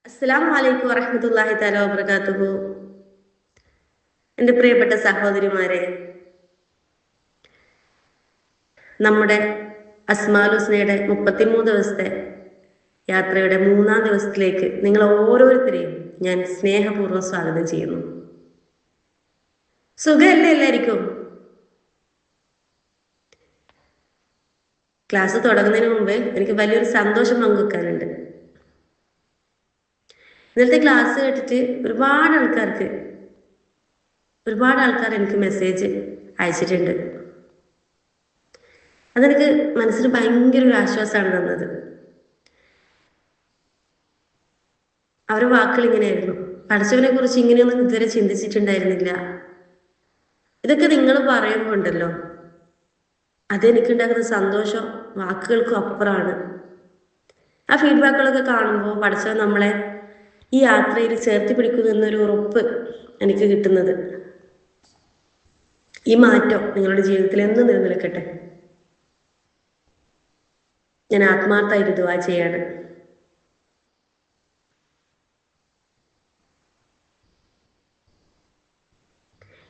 അസ്സലാമു അലൈക്കും വറഹ്മത്തുള്ളാഹി തആല വബറകാതുഹു. എൻ്റെ പ്രിയപ്പെട്ട സഹോദരിമാരെ, നമ്മുടെ അസ്മാഉൽ ഹുസ്നയുടെ 33 ദിവസത്തെ യാത്രയുടെ 3-ാം ദിവസത്തിലേക്ക് നിങ്ങൾ ഓരോരുത്തരെയും ഞാൻ സ്നേഹപൂർവ്വം സ്വാഗതം ചെയ്യുന്നു. സുഖമല്ലേ എല്ലാവർക്കും? ക്ലാസ് തുടങ്ങുന്നതിന് മുമ്പ് എനിക്ക് വലിയൊരു സന്തോഷം പങ്കുവെക്കാനുണ്ട്. ഇന്നലത്തെ ക്ലാസ് കേട്ടിട്ട് ഒരുപാട് ആൾക്കാർ എനിക്ക് മെസ്സേജ് അയച്ചിട്ടുണ്ട്. അതെനിക്ക് മനസ്സിന് ഭയങ്കര ഒരു ആശ്വാസമാണ് തന്നത്. അവരുടെ വാക്കുകൾ ഇങ്ങനെയായിരുന്നു: പഠിച്ചവനെ കുറിച്ച് ഇങ്ങനെയൊന്നും ഇതുവരെ ചിന്തിച്ചിട്ടുണ്ടായിരുന്നില്ല. ഇതൊക്കെ നിങ്ങൾ പറയുമ്പോൾ ഉണ്ടല്ലോ, അതെനിക്കുണ്ടാക്കുന്ന സന്തോഷം വാക്കുകൾക്കും അപ്പുറമാണ്. ആ ഫീഡ്ബാക്കുകളൊക്കെ കാണുമ്പോൾ പഠിച്ചവൻ നമ്മളെ ഈ യാത്രയിൽ ചേർത്തി പിടിക്കുന്നു എന്നൊരു ഉറപ്പ് എനിക്ക് കിട്ടുന്നത്. ഈ മാറ്റം നിങ്ങളുടെ ജീവിതത്തിൽ എന്നും നിലനിൽക്കട്ടെ. ഞാൻ ആത്മാർത്ഥമായിട്ട് ദുആ ചെയ്യാണ്.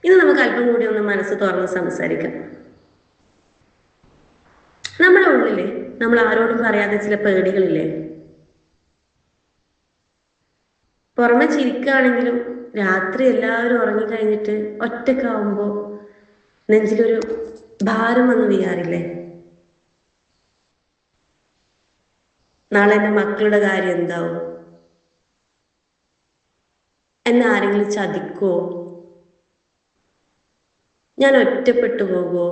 ഇന്ന് നമുക്ക് അല്പം കൂടി ഒന്ന് മനസ്സ് തുറന്ന് സംസാരിക്കാം. നമ്മുടെ ഉള്ളില് നമ്മൾ ആരോടും പറയാതെ ചില പേടികളില്ലേ? പുറമെ ചിരിക്കുകയാണെങ്കിലും രാത്രി എല്ലാവരും ഉറങ്ങിക്കഴിഞ്ഞിട്ട് ഒറ്റക്കാവുമ്പോൾ നെഞ്ചിലൊരു ഭാരം വന്ന് വീഴാറില്ലേ? നാളെ എൻ്റെ മക്കളുടെ കാര്യം എന്താവും? എന്നെ ആരെങ്കിലും ചതിക്കുവോ? ഞാൻ ഒറ്റപ്പെട്ടു പോകുമോ?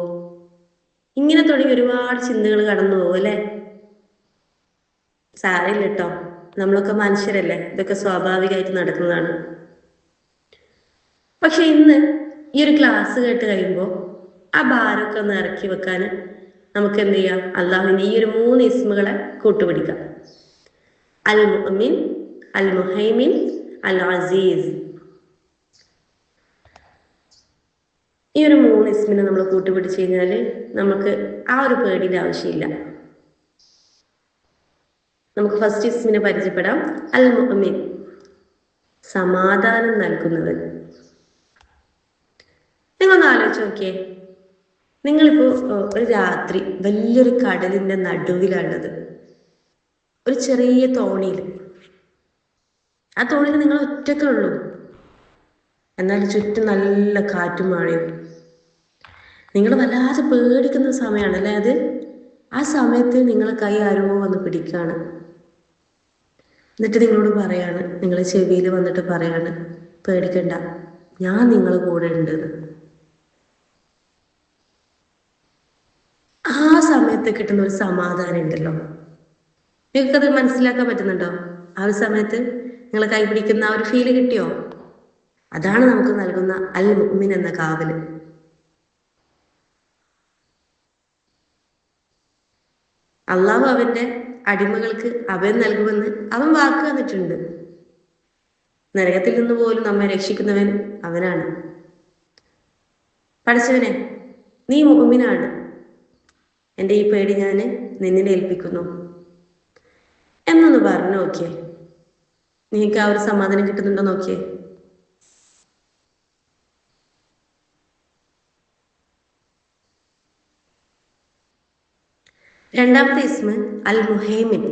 ഇങ്ങനെ തുടങ്ങി ഒരുപാട് ചിന്തകൾ കടന്നു പോകും അല്ലേ? സാരമില്ല കേട്ടോ, നമ്മളൊക്കെ മനുഷ്യരല്ലേ, ഇതൊക്കെ സ്വാഭാവികമായിട്ട് നടക്കുന്നതാണ്. പക്ഷെ ഇന്ന് ഈ ഒരു ക്ലാസ് കേട്ട് കഴിയുമ്പോൾ ആ ഭാരമൊക്കെ ഒന്ന് ഇറക്കി വെക്കാൻ നമുക്ക് എന്ത് ചെയ്യാം? അള്ളാഹുവിൻ്റെ ഈ ഒരു 3 ഇസ്മുകളെ കൂട്ടുപിടിക്കാം: അൽ മുഅ്മിൻ, അൽ മുഹൈമിൻ, അൽ അസീസ്. ഈ ഒരു 3 ഇസ്മിനെ നമ്മൾ കൂട്ടുപിടിച്ച് കഴിഞ്ഞാൽ നമുക്ക് ആ ഒരു പേടിയുടെ ആവശ്യമില്ല. നമുക്ക് ഫസ്റ്റ് ഇസ്മിനെ പരിചയപ്പെടാം. അൽ മുഅ്മിൻ, സമാധാനം നൽകുന്നവൻ. നിങ്ങളൊന്ന് ആലോചിച്ച് നോക്കിയേ, നിങ്ങളിപ്പോ ഒരു രാത്രി വലിയൊരു കടലിന്റെ നടുവിലാണുള്ളത്, ഒരു ചെറിയ തോണിയിൽ. ആ തോണിയിൽ നിങ്ങൾ ഒറ്റക്കേ ഉള്ളൂ. എന്നാൽ ചുറ്റും നല്ല കാറ്റും മഴയും. നിങ്ങൾ വല്ലാതെ പേടിക്കുന്ന സമയമാണല്ലേ അത്. ആ സമയത്ത് നിങ്ങളെ കൈ ആരോ വന്ന് പിടിക്കാണ്. എന്നിട്ട് നിങ്ങളോട് പറയാണ്, നിങ്ങളെ ചെവിയിൽ വന്നിട്ട് പറയാണ്, പേടിക്കണ്ട, ഞാൻ നിങ്ങളെ കൂടെ ഉണ്ടെന്ന്. ആ സമയത്ത് കിട്ടുന്ന ഒരു സമാധാനം ഉണ്ടല്ലോ, നിങ്ങൾക്കത് മനസ്സിലാക്കാൻ പറ്റുന്നുണ്ടോ? ആ ഒരു സമയത്ത് നിങ്ങളെ കൈ പിടിക്കുന്ന ആ ഒരു ഫീല് കിട്ടിയോ? അതാണ് നമുക്ക് നൽകുന്ന അൽ മുഅ്മിൻ എന്ന കാവല്. അള്ളാഹു അവന്റെ അടിമകൾക്ക് അഭയം നൽകുമെന്ന് അവൻ വാക്ക് തന്നിട്ടുണ്ട്. നരകത്തിൽ നിന്ന് പോലും നമ്മെ രക്ഷിക്കുന്നവൻ അവനാണ്. പഠിച്ചവനെ, നീ മുഅ്മിനാണ്, എൻ്റെ ഈ പേടി ഞാൻ നിന്നിൽ ഏൽപ്പിക്കുന്നു എന്നൊന്ന് പറഞ്ഞു നോക്കിയേ. നിങ്ങൾക്ക് ആ ഒരു സമാധാനം കിട്ടുന്നുണ്ടോ നോക്കിയേ. രണ്ടാമത്തെ ഇസ്മ അൽ മുഹൈമിൻ.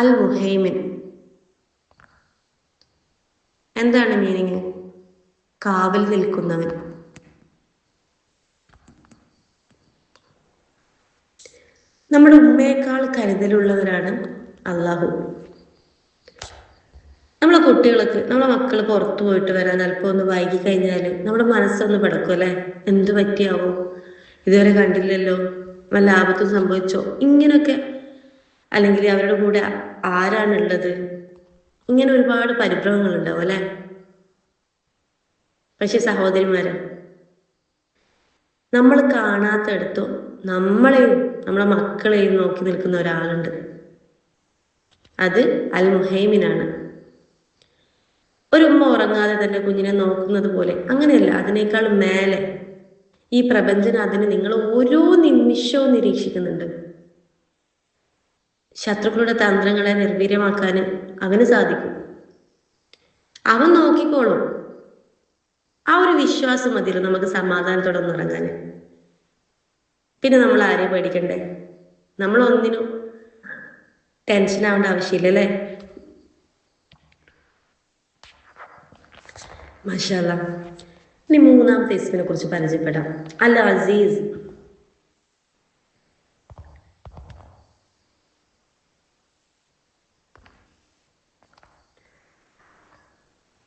അൽ മുഹൈമിൻ എന്താണ് മീനിങ്? കാവൽ നിൽക്കുന്നവൻ. നമ്മുടെ ഉമ്മയേക്കാൾ കരുതലുള്ളവരാണ് അള്ളാഹു. നമ്മളെ കുട്ടികൾക്ക്, നമ്മളെ മക്കൾ പുറത്തു പോയിട്ട് വരാൻ അല്പം ഒന്ന് വൈകി കഴിഞ്ഞാൽ നമ്മുടെ മനസ്സൊന്ന് പിടക്കും അല്ലേ? എന്ത് പറ്റിയാവോ, ഇതുവരെ കണ്ടില്ലല്ലോ, വല്ല ആപത്തും സംഭവിച്ചോ, ഇങ്ങനെയൊക്കെ. അല്ലെങ്കിൽ അവരുടെ കൂടെ ആരാണുള്ളത്, ഇങ്ങനെ ഒരുപാട് പരിഭ്രമങ്ങൾ ഉണ്ടാവും അല്ലെ? പക്ഷെ സഹോദരിമാരെ, നമ്മൾ കാണാത്തടത്തും നമ്മളെയും നമ്മളെ മക്കളെയും നോക്കി നിൽക്കുന്ന ഒരാളുണ്ട്. അത് അൽ മുഹൈമിനാണ്. ഒരു ഉമ്മ ഉറങ്ങാതെ തന്നെ കുഞ്ഞിനെ നോക്കുന്നത് പോലെ, അങ്ങനെയല്ല, അതിനേക്കാൾ മേലെ ഈ പ്രപഞ്ചനാഥന് നിങ്ങൾ ഓരോ നിമിഷവും നിരീക്ഷിക്കുന്നുണ്ട്. ശത്രുക്കളുടെ തന്ത്രങ്ങളെ നിർവീര്യമാക്കാൻ അവന് സാധിക്കും. അവൻ നോക്കിക്കോളും. ആ ഒരു വിശ്വാസം മതിയല്ലോ നമുക്ക് സമാധാനത്തോടെ ഒന്ന് ഇറങ്ങാൻ. പിന്നെ നമ്മൾ ആരെ പേടിക്കണ്ടേ? നമ്മൾ ഒന്നിനും ടെൻഷൻ ആവേണ്ട ആവശ്യമില്ല അല്ലേ? മാഷാ അല്ലാഹ്. ഇനി മൂന്നാമത്തെ ഇസ്മിനെ കുറിച്ച് പരിചയപ്പെടാം. അൽ അസീസ്.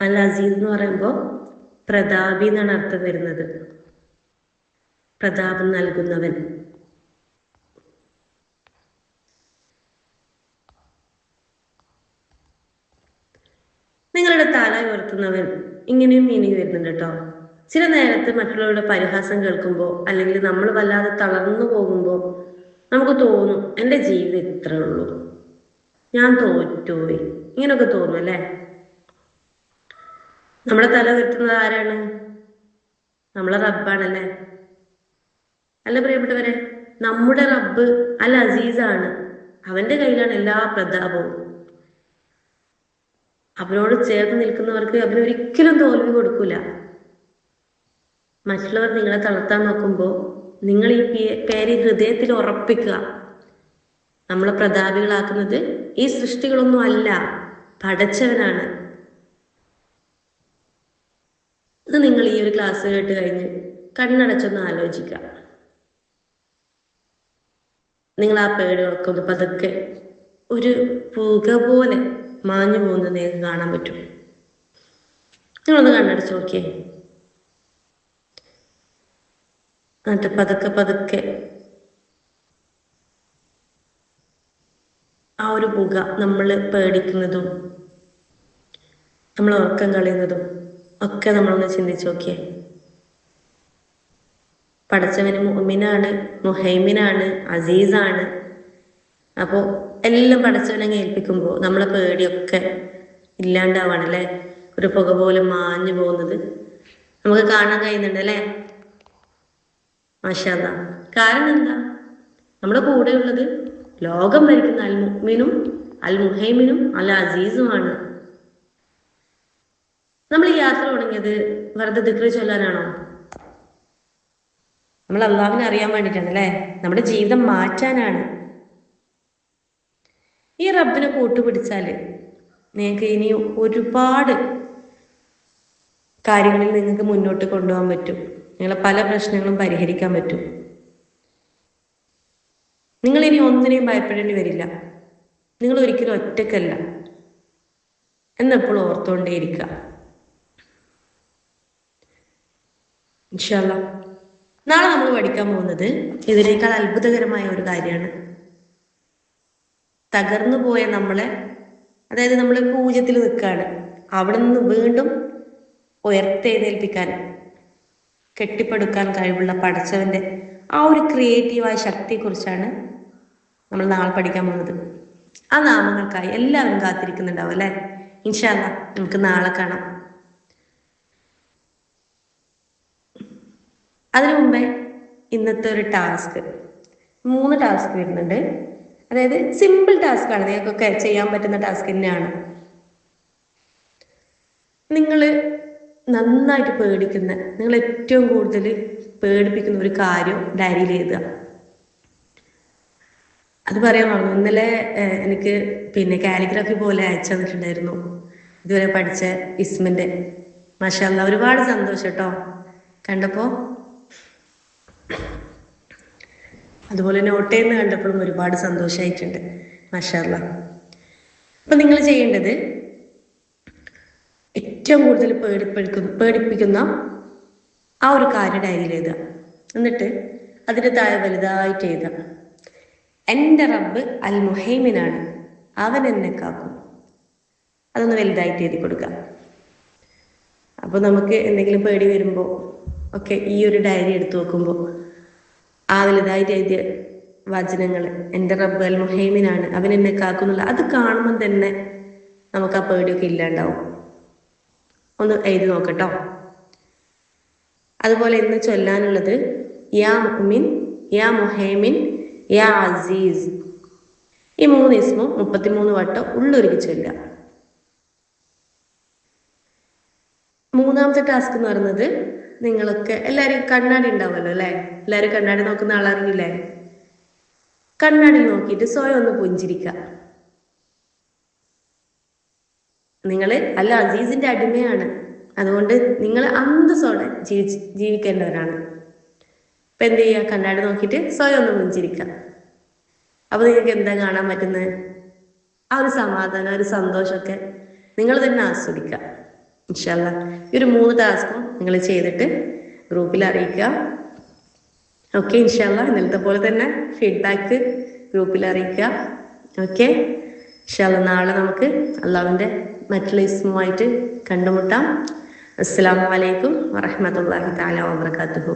അൽ അസീസ് എന്ന് പറയുമ്പോൾ പ്രതാപി എന്നാണ് അർത്ഥം വരുന്നത്. പ്രതാപം നൽകുന്നവൻ. നിങ്ങളുടെ തല ഉയർത്തുന്നവൻ, ഇങ്ങനെയും മീനിങ് വരുന്നുണ്ട് കേട്ടോ. ചില നേരത്ത് മറ്റുള്ളവരുടെ പരിഹാസം കേൾക്കുമ്പോൾ അല്ലെങ്കിൽ നമ്മൾ വല്ലാതെ തളർന്നു പോകുമ്പോൾ നമുക്ക് തോന്നും എൻ്റെ ജീവിതം ഇത്രേ ഉള്ളൂ, ഞാൻ തോറ്റുപോയി, ഇങ്ങനെയൊക്കെ തോന്നും അല്ലേ? നമ്മുടെ തല ഉയർത്തുന്നത് ആരാണ്? നമ്മളെ റബ്ബാണല്ലേ? അല്ല പ്രിയപ്പെട്ടവരെ, നമ്മുടെ റബ്ബ് അൽ അസീസാണ്. അവന്റെ കയ്യിലാണ് എല്ലാ പ്രതാപവും. അവനോട് ചേർന്ന് നിൽക്കുന്നവർക്ക് അവനൊരിക്കലും തോൽവി കൊടുക്കൂല. മറ്റുള്ളവർ നിങ്ങളെ തളർത്താൻ നോക്കുമ്പോൾ നിങ്ങൾ ഈ പേര് ഹൃദയത്തിൽ ഉറപ്പിക്കുക. നമ്മളെ പ്രതാപികളാക്കുന്നത് ഈ സൃഷ്ടികളൊന്നും അല്ല, പടച്ചവനാണ്. ഇത് നിങ്ങൾ ഈ ഒരു ക്ലാസ് കേട്ട് കഴിഞ്ഞ് കണ്ണടച്ചൊന്ന് ആലോചിക്കുക. നിങ്ങൾ ആ പേടുകളൊക്കെ ഒന്ന് പതുക്കെ ഒരു പുക പോലെ മാഞ്ഞു പോകുന്നത് നിങ്ങൾക്ക് കാണാൻ പറ്റും. നിങ്ങളൊന്ന് കണ്ണടച്ച് നോക്കിയേ. എന്നിട്ട് പതുക്കെ പതുക്കെ ആ ഒരു പുക നമ്മൾ പേടിക്കുന്നതും നമ്മൾ ഉറക്കം കളയുന്നതും ഒക്കെ നമ്മളൊന്ന് ചിന്തിച്ച് നോക്കിയേ. പടച്ചവന് മുഅ്മിനാണ്, മുഹൈമിനാണ്, അസീസാണ്. അപ്പോൾ എല്ലാം പടച്ചവനെ ഏൽപ്പിക്കുമ്പോൾ നമ്മളെ പേടിയൊക്കെ ഇല്ലാണ്ടാവാണല്ലേ? ഒരു പുക പോലെ മാഞ്ഞു പോകുന്നത് നമുക്ക് കാണാൻ കഴിയുന്നുണ്ട് അല്ലേ? മാഷാ അല്ലാഹ്. കാരണം എന്താ? നമ്മുടെ കൂടെയുള്ളത് ലോകം ഭരിക്കുന്ന അൽ മുഅ്മിനും അൽ മുഹൈമിനും അൽ അസീസുമാണ്. നമ്മൾ ഈ യാത്ര തുടങ്ങിയത് വെറുതെ ദിക്ർ ചൊല്ലാനാണോ? നമ്മൾ അള്ളാഹുവിനെ അറിയാൻ വേണ്ടിയിട്ടാണ് അല്ലേ? നമ്മുടെ ജീവിതം മാറ്റാനാണ്. ഈ റബ്ബിനെ കൂട്ടുപിടിച്ചാൽ നിങ്ങൾക്ക് ഇനി ഒരുപാട് കാര്യങ്ങളിൽ നിങ്ങൾക്ക് മുന്നോട്ട് കൊണ്ടുപോകാൻ പറ്റും. നിങ്ങളെ പല പ്രശ്നങ്ങളും പരിഹരിക്കാൻ പറ്റും. നിങ്ങൾ ഇനി ഒന്നിനെയും ഭയപ്പെടേണ്ടി വരില്ല. നിങ്ങൾ ഒരിക്കലും ഒറ്റക്കല്ല എന്നെപ്പോഴും ഓർത്തുകൊണ്ടേയിരിക്കുക. ഇൻഷാ അല്ലാഹ്. നാളെ നമ്മൾ പഠിക്കാൻ പോകുന്നത് ഇതിനേക്കാൾ അത്ഭുതകരമായ ഒരു കാര്യമാണ്. തകർന്നു പോയ നമ്മളെ, അതായത് നമ്മൾ പൂജ്യത്തിൽ നിൽക്കുകയാണ്, അവിടെ നിന്ന് വീണ്ടും ഉയർത്തെഴുന്നേൽപ്പിക്കാൻ, കെട്ടിപ്പടുക്കാൻ കഴിവുള്ള പടച്ചവന്റെ ആ ഒരു ക്രിയേറ്റീവായ ശക്തിയെക്കുറിച്ചാണ് നമ്മൾ നാളെ പഠിക്കാൻ പോകുന്നത്. ആ നാമങ്ങൾക്കായി എല്ലാവരും കാത്തിരിക്കുന്നുണ്ടാവും അല്ലേ? ഇൻഷാ അല്ലാഹ് നമുക്ക് നാളെ കാണാം. അതിനു മുമ്പേ ഇന്നത്തെ ഒരു ടാസ്ക്, 3 ടാസ്ക് വരുന്നുണ്ട്. അതായത് സിമ്പിൾ ടാസ്ക് ആണ്, നിങ്ങൾക്കൊക്കെ ചെയ്യാൻ പറ്റുന്ന ടാസ്ക് തന്നെയാണ്. നിങ്ങൾ നന്നായിട്ട് പേടിക്കുന്ന, നിങ്ങൾ ഏറ്റവും കൂടുതൽ പേടിപ്പിക്കുന്ന ഒരു കാര്യം ഡയറിയിൽ എഴുതുക. അത് പറയാൻ പറഞ്ഞു, ഇന്നലെ എനിക്ക് കാലിഗ്രാഫി പോലെ അയച്ചു തന്നിട്ടുണ്ടായിരുന്നു ഇതുവരെ പഠിച്ച ഇസ്മിന്റെ. മാഷാ അല്ലാഹ്, ഒരുപാട് സന്തോഷം കേട്ടോ കണ്ടപ്പോൾ. അതുപോലെ നോട്ട് ചെയ്യുന്ന കണ്ടപ്പോഴും ഒരുപാട് സന്തോഷമായിട്ടുണ്ട്. മാഷാ അല്ലാഹ്. അപ്പം നിങ്ങൾ ചെയ്യേണ്ടത് ഏറ്റവും കൂടുതൽ പേടിപ്പിക്കുന്ന ആ ഒരു കാര്യം ഡയറിയിൽ എഴുതുക. എന്നിട്ട് അതിൻ്റെ താഴെ വലുതായിട്ട് എഴുതുക, എൻ്റെ റബ്ബ് അൽ മുഹൈമിനാണ്, അവൻ എന്നെ കാക്കും. അതൊന്ന് വലുതായിട്ട് എഴുതി കൊടുക്കുക. അപ്പോൾ നമുക്ക് എന്തെങ്കിലും പേടി വരുമ്പോൾ ഒക്കെ ഈ ഒരു ഡയറി എടുത്തു നോക്കുമ്പോൾ ആ വലുതായിട്ട് എഴുതിയ വചനങ്ങൾ, എൻ്റെ റബ്ബ് അൽ മുഹൈമിനാണ്, അവൻ എന്നെ കാക്കുന്നുള്ള, അത് കാണുമ്പോൾ തന്നെ നമുക്ക് ആ പേടിയൊക്കെ ഇല്ലാണ്ടാവും. ഒന്ന് എഴുതി നോക്കട്ടോ. അതുപോലെ ഇന്ന് ചൊല്ലാനുള്ളത് യാ മുഅ്മിൻ, യാ മുഹൈമിൻ, യാ അസീസ്. ഈ 3 ഇസ്മും 33 വട്ടം ഉള്ളൊരുക്കി ചൊല്ലുക. മൂന്നാമത്തെ ടാസ്ക് എന്ന് പറയുന്നത്, നിങ്ങളൊക്കെ എല്ലാവരും കണ്ണാടി ഉണ്ടാവുമല്ലോ അല്ലേ? എല്ലാവരും കണ്ണാടി നോക്കുന്ന ആളറിയില്ലേ? കണ്ണാടി നോക്കിയിട്ട് സ്വയം ഒന്ന് പുഞ്ചിരിക്കുക. നിങ്ങൾ അല്ല അസീസിന്റെ അടിമയാണ്, അതുകൊണ്ട് നിങ്ങൾ അന്തസ്സോടെ ജീവിക്കേണ്ടവരാണ്. ഇപ്പൊ എന്ത് ചെയ്യുക? കണ്ണാടി നോക്കിയിട്ട് സ്വയം ഒന്ന് പുഞ്ചിരിക്കുക. അപ്പൊ നിങ്ങൾക്ക് എന്താ കാണാൻ പറ്റുന്നത്? ആ ഒരു സമാധാനം, ഒരു സന്തോഷമൊക്കെ നിങ്ങൾ തന്നെ ആസ്വദിക്കുക. ഇൻഷാ അല്ലാഹ് ഈ ഒരു 3 ടാസ്കും നിങ്ങൾ ചെയ്തിട്ട് ഗ്രൂപ്പിൽ അറിയിക്കുക. ഓക്കെ, ഇൻഷാ അല്ലാഹ് ഇന്നലത്തെ പോലെ തന്നെ ഫീഡ്ബാക്ക് ഗ്രൂപ്പിൽ അറിയിക്കുക. ഓക്കെ, ഇൻഷാ അല്ലാഹ് നാളെ നമുക്ക് അള്ളാഹുവിൻ്റെ മറ്റുള്ള ഇസ്മുമായിട്ട് കണ്ടുമുട്ടാം. അസ്സലാമു അലൈക്കും വറഹ്മത്തുള്ളാഹി തആല വബറകാതുഹു.